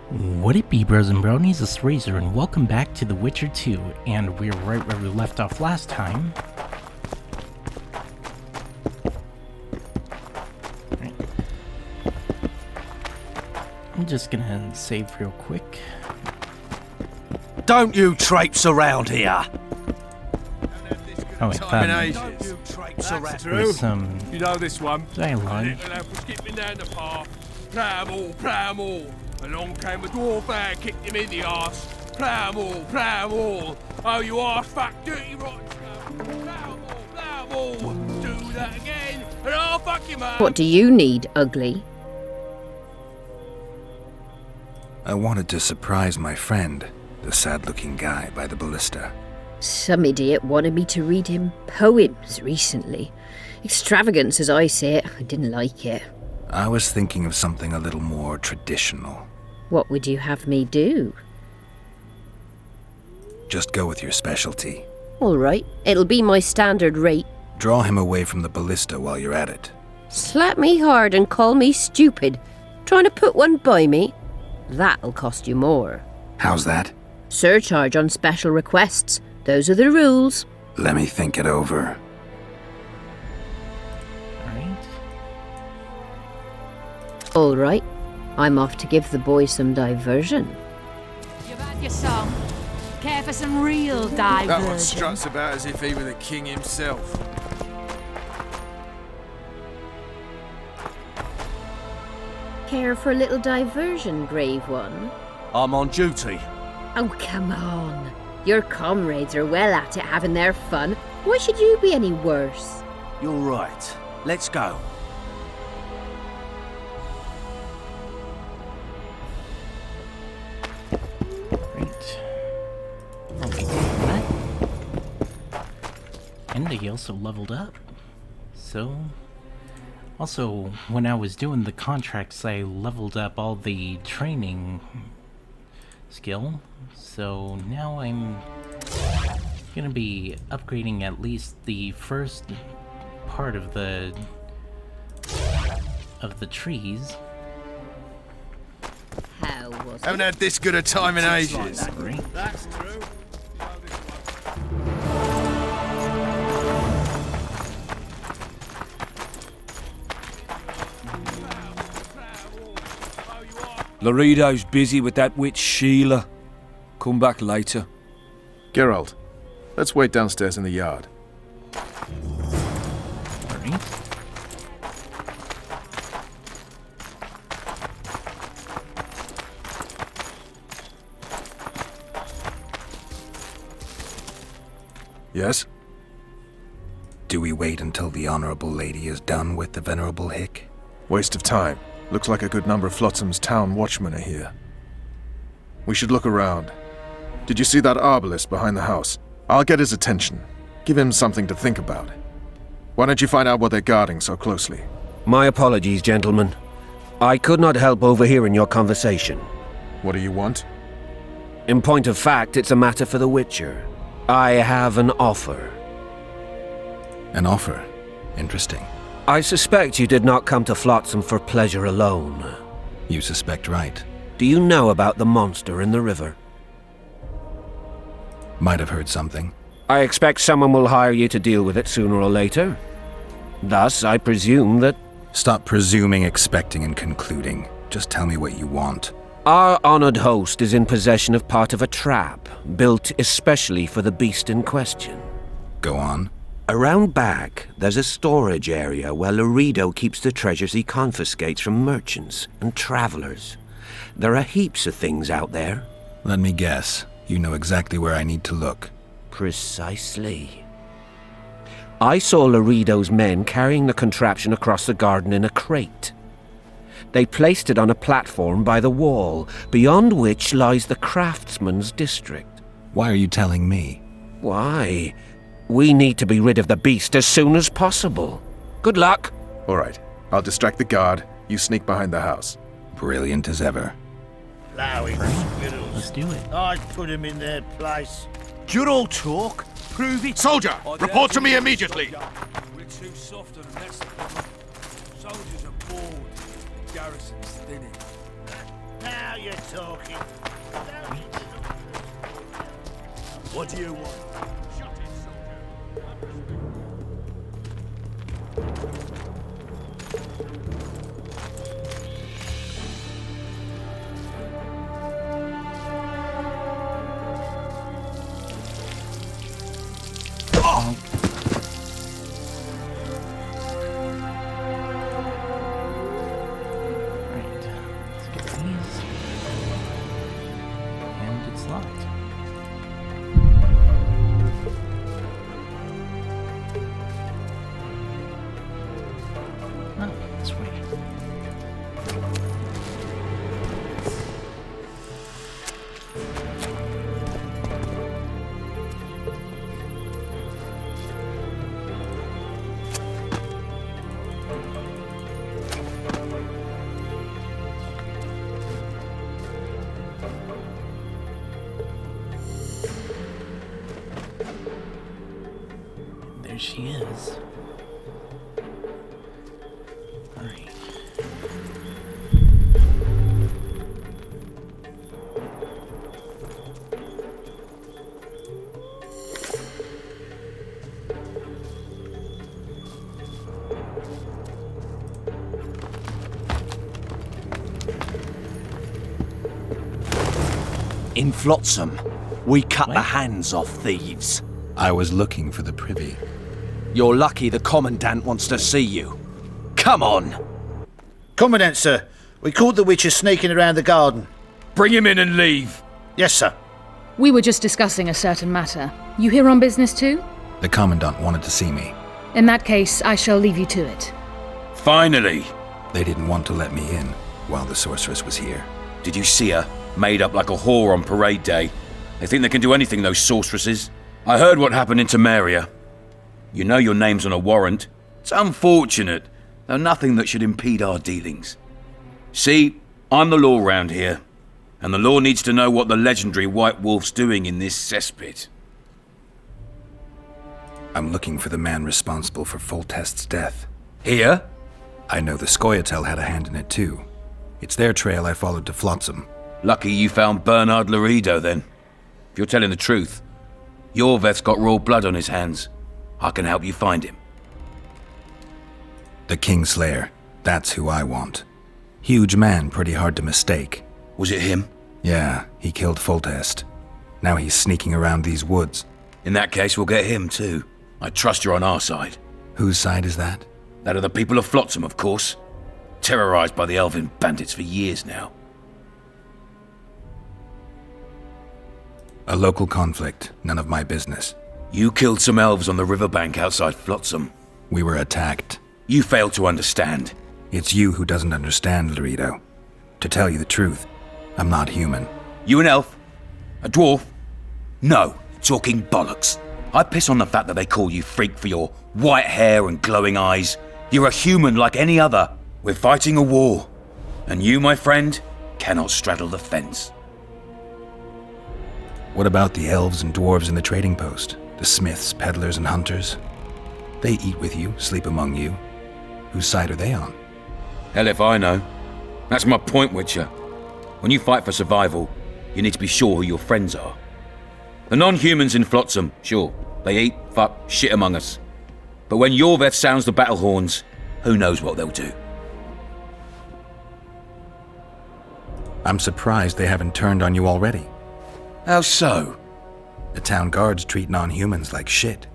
What it be, bros and bronies, it's Razor, and welcome back to The Witcher 2, and we're right where we left off last time. Right. I'm just gonna save real quick. Don't you traipse around here! Oh wait, True. some You know this one. dialogue. Little lad was skipping down the path. Plough 'em all. Along came a dwarf and kicked him in the arse. Plough 'em all. Oh, you arse fuck, dirty rotten scum. Plough 'em all. Do that again, and I'll fuck him up. What do you need, ugly? I wanted to surprise my friend, the sad-looking guy by the ballista. Some idiot wanted me to read him poems recently. Extravagance, as I say it. I didn't like it. I was thinking of something a little more traditional. What would you have me do? Just go with your specialty. All right, it'll be my standard rate. Draw him away from the ballista while you're at it. Slap me hard and call me stupid. Trying to put one by me? That'll cost you more. How's that? Surcharge on special requests. Those are the rules. Let me think it over. Alright. All right, I'm off to give the boys some diversion. You've had your song. Care for some real diversion? That one struts about as if he were the king himself. Care for a little diversion, brave one? I'm on duty. Oh, come on. Your comrades are well at it having their fun. Why should you be any worse? You're right. Let's go. Great. I'll be doing that. And they also leveled up. So, also, when I was doing the contracts, I leveled up all the training skill. So now I'm gonna be upgrading at least the first part of the trees. How was Haven't it? had this good a time in ages. Great. That's true. Laredo's busy with that witch Sheila. Come back later. Geralt, let's wait downstairs in the yard. Alright. Yes? Do we wait until the Honorable Lady is done with the Venerable Hick? Waste of time. Looks like a good number of Flotsam's town watchmen are here. We should look around. Did you see that arbalist behind the house? I'll get his attention. Give him something to think about. Why don't you find out what they're guarding so closely? My apologies, gentlemen. I could not help overhearing your conversation. What do you want? In point of fact, it's a matter for the Witcher. I have an offer. An offer? Interesting. I suspect you did not come to Flotsam for pleasure alone. You suspect right. Do you know about the monster in the river? Might have heard something. I expect someone will hire you to deal with it sooner or later. Thus, I presume that... Stop presuming, expecting, and concluding. Just tell me what you want. Our honored host is in possession of part of a trap, built especially for the beast in question. Go on. Around back, there's a storage area where Laredo keeps the treasures he confiscates from merchants and travelers. There are heaps of things out there. Let me guess. You know exactly where I need to look. Precisely. I saw Laredo's men carrying the contraption across the garden in a crate. They placed it on a platform by the wall, beyond which lies the craftsman's district. Why are you telling me? Why? We need to be rid of the beast as soon as possible. Good luck. All right. I'll distract the guard. You sneak behind the house. Brilliant as ever. Allowing squiddles. Let's do it. I'd put him in their place. You're all talk. Prove it. Soldier, report to me immediately. We're too soft on the rest of them. Soldiers are bored. Garrison's thinning. Now you're talking. What do you want? Shut it, soldier. Right. Let's get these. And it's locked. Oh, this way. There she is. Alright. In Flotsam, we cut the What? hands off thieves. I was looking for the privy. You're lucky the commandant wants to see you. Come on! Commandant, sir. We caught the witches sneaking around the garden. Bring him in and leave. Yes, sir. We were just discussing a certain matter. You here on business too? The commandant wanted to see me. In that case, I shall leave you to it. Finally. They didn't want to let me in while the sorceress was here. Did you see her? Made up like a whore on parade day. They think they can do anything, those sorceresses. I heard what happened in Temeria. You know your name's on a warrant. It's unfortunate, though nothing that should impede our dealings. See, I'm the law round here, and the law needs to know what the legendary White Wolf's doing in this cesspit. I'm looking for the man responsible for Foltest's death. Here? I know the Scoia'tael had a hand in it too. It's their trail I followed to Flotsam. Lucky you found Bernard Laredo, then. If you're telling the truth, Yorveth's got royal blood on his hands. I can help you find him. The Kingslayer. That's who I want. Huge man, pretty hard to mistake. Was it him? Yeah, he killed Foltest. Now he's sneaking around these woods. In that case, we'll get him too. I trust you're on our side. Whose side is that? That of the people of Flotsam, of course. Terrorized by the elven bandits for years now. A local conflict, none of my business. You killed some elves on the riverbank outside Flotsam. We were attacked. You failed to understand. It's you who doesn't understand, Laredo. To tell you the truth, I'm not human. You an elf? A dwarf? No, talking bollocks. I piss on the fact that they call you freak for your white hair and glowing eyes. You're a human like any other. We're fighting a war. And you, my friend, cannot straddle the fence. What about the elves and dwarves in the trading post? The smiths, peddlers, and hunters? They eat with you, sleep among you. Whose side are they on? Hell if I know. That's my point, Witcher. When you fight for survival, you need to be sure who your friends are. The non-humans in Flotsam, sure, they eat, fuck, shit among us. But when Yorveth sounds the battle horns, who knows what they'll do. I'm surprised they haven't turned on you already. How so? The town guards treat non-humans like shit.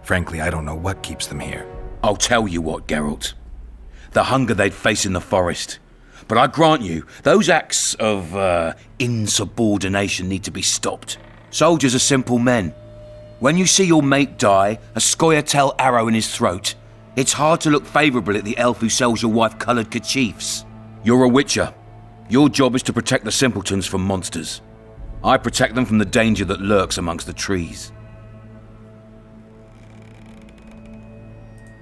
Frankly, I don't know what keeps them here. I'll tell you what, Geralt. The hunger they'd face in the forest. But I grant you, those acts of, insubordination need to be stopped. Soldiers are simple men. When you see your mate die, a Scoia'tael arrow in his throat, it's hard to look favourable at the elf who sells your wife coloured kerchiefs. You're a witcher. Your job is to protect the simpletons from monsters. I protect them from the danger that lurks amongst the trees.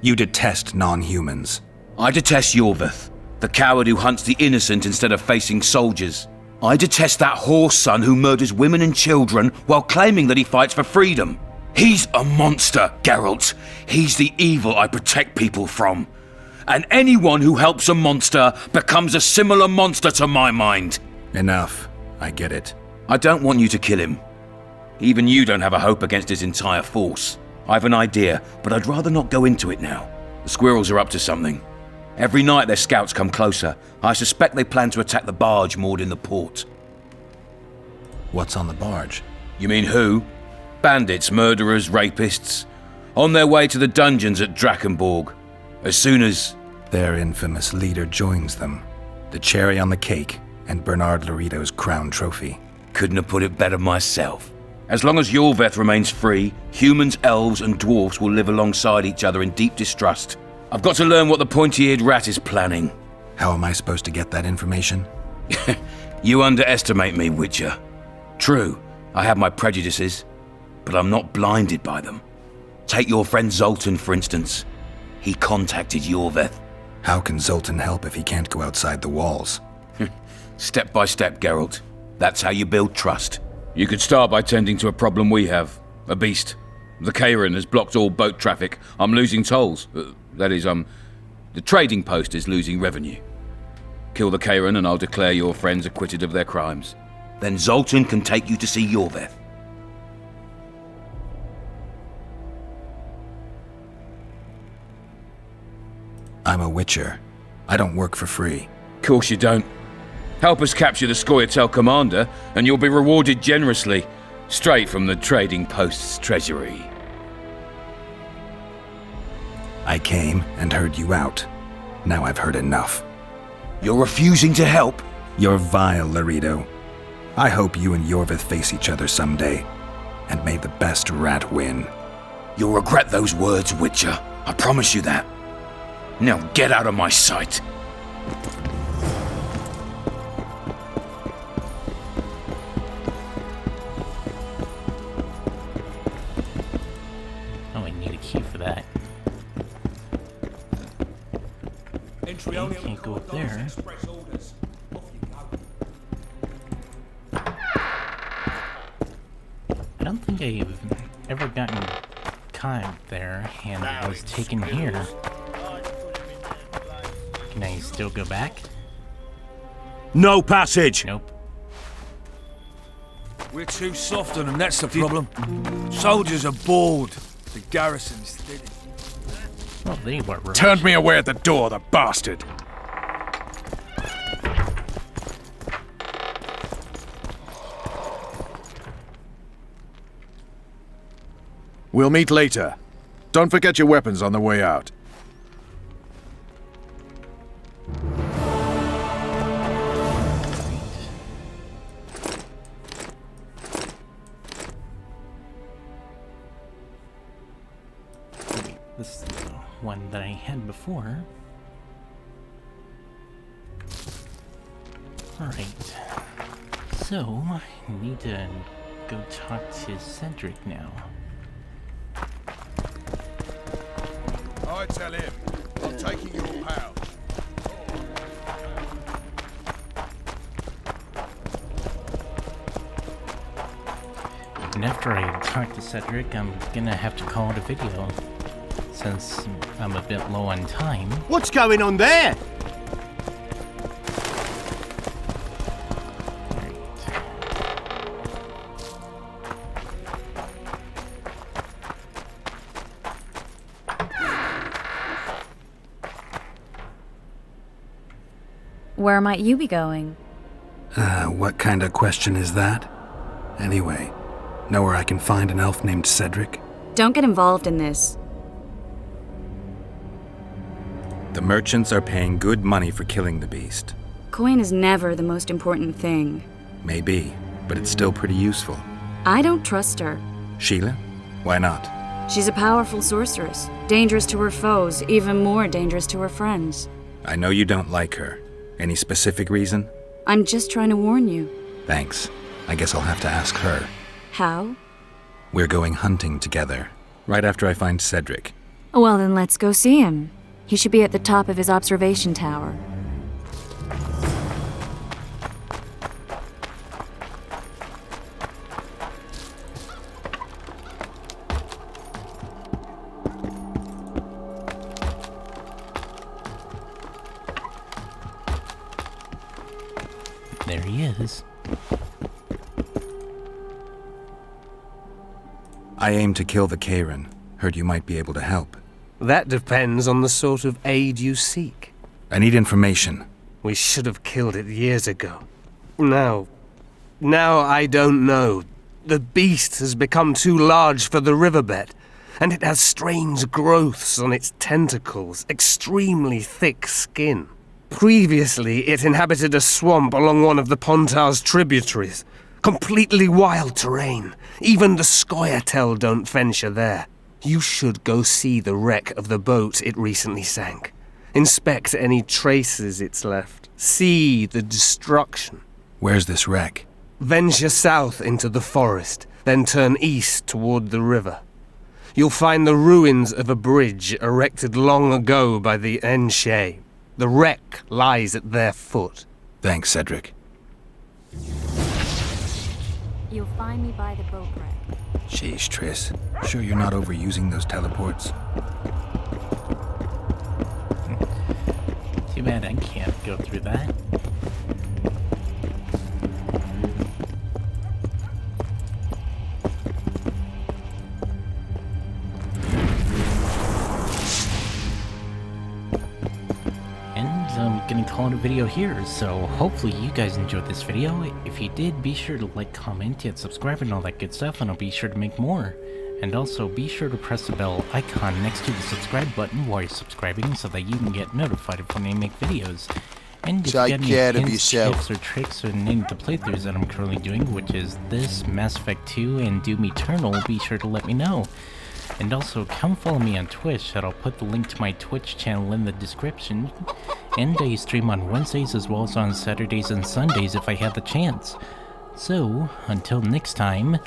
You detest non-humans. I detest Yorveth, the coward who hunts the innocent instead of facing soldiers. I detest that whore son who murders women and children while claiming that he fights for freedom. He's a monster, Geralt. He's the evil I protect people from. And anyone who helps a monster becomes a similar monster to my mind. Enough. I get it. I don't want you to kill him. Even you don't have a hope against his entire force. I have an idea, but I'd rather not go into it now. The squirrels are up to something. Every night their scouts come closer. I suspect they plan to attack the barge moored in the port. What's on the barge? You mean who? Bandits, murderers, rapists. On their way to the dungeons at Drakenborg. As soon as... Their infamous leader joins them. The cherry on the cake, and Bernard Laredo's crown trophy. Couldn't have put it better myself. As long as Yorveth remains free, humans, elves, and dwarfs will live alongside each other in deep distrust. I've got to learn what the pointy-eared rat is planning. How am I supposed to get that information? You underestimate me, Witcher. True, I have my prejudices, but I'm not blinded by them. Take your friend Zoltan, for instance. He contacted Yorveth. How can Zoltan help if he can't go outside the walls? Step by step, Geralt. That's how you build trust. You could start by tending to a problem we have. A beast. The Kairan has blocked all boat traffic. I'm losing tolls. That is, the trading post is losing revenue. Kill the Kairan and I'll declare your friends acquitted of their crimes. Then Zoltan can take you to see Yorveth. I'm a witcher. I don't work for free. Course you don't. Help us capture the Scoia'tael commander, and you'll be rewarded generously, straight from the trading post's treasury. I came and heard you out. Now I've heard enough. You're refusing to help? You're vile, Laredo. I hope you and Yorveth face each other someday, and may the best rat win. You'll regret those words, Witcher. I promise you that. Now get out of my sight. Oh, I need a key for that. Entry Okay, can't go up there. I don't think I've ever gotten caught there and I was taken here. Can I still go back? No passage! Nope. We're too soft on them, that's the problem. Soldiers are bored. The garrison's thin. Well, they were rubbish. Turned me away at the door, the bastard. We'll meet later. Don't forget your weapons on the way out. This is the one that I had before. Alright. So, I need to go talk to Cedric now. I tell him, I'm taking your pouch. And after I talk to Cedric, I'm gonna have to call it a video, since I'm a bit low on time. What's going on there? Where might you be going? What kind of question is that? Anyway, know where I can find an elf named Cedric? Don't get involved in this. The merchants are paying good money for killing the beast. Coin is never the most important thing. Maybe, but it's still pretty useful. I don't trust her. Sheila? Why not? She's a powerful sorceress. Dangerous to her foes, even more dangerous to her friends. I know you don't like her. Any specific reason? I'm just trying to warn you. Thanks. I guess I'll have to ask her. How? We're going hunting together, right after I find Cedric. Well, then let's go see him. He should be at the top of his observation tower. There he is. I aim to kill the Karen. Heard you might be able to help. That depends on the sort of aid you seek. I need information. We should have killed it years ago. Now I don't know. The beast has become too large for the riverbed, and it has strange growths on its tentacles, extremely thick skin. Previously, it inhabited a swamp along one of the Pontar's tributaries. Completely wild terrain. Even the Scoia'tael don't venture there. You should go see the wreck of the boat it recently sank. Inspect any traces it's left. See the destruction. Where's this wreck? Venture south into the forest, then turn east toward the river. You'll find the ruins of a bridge erected long ago by the Enshe. The wreck lies at their foot. Thanks, Cedric. You'll find me by the boat wreck. Sheesh, Triss. Sure you're not overusing those teleports? Too bad I can't go through that. I'm gonna call it a video here, so hopefully you guys enjoyed this video. If you did, be sure to like, comment, and subscribe and all that good stuff, and I'll be sure to make more. And also be sure to press the bell icon next to the subscribe button while you're subscribing so that you can get notified of when I make videos. And if you got any hints, tips, or tricks on any of the playthroughs that I'm currently doing, which is this, Mass Effect 2, and Doom Eternal, be sure to let me know. And also, come follow me on Twitch, and I'll put the link to my Twitch channel in the description. And I stream on Wednesdays as well as on Saturdays and Sundays if I have the chance. So, until next time,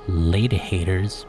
later haters.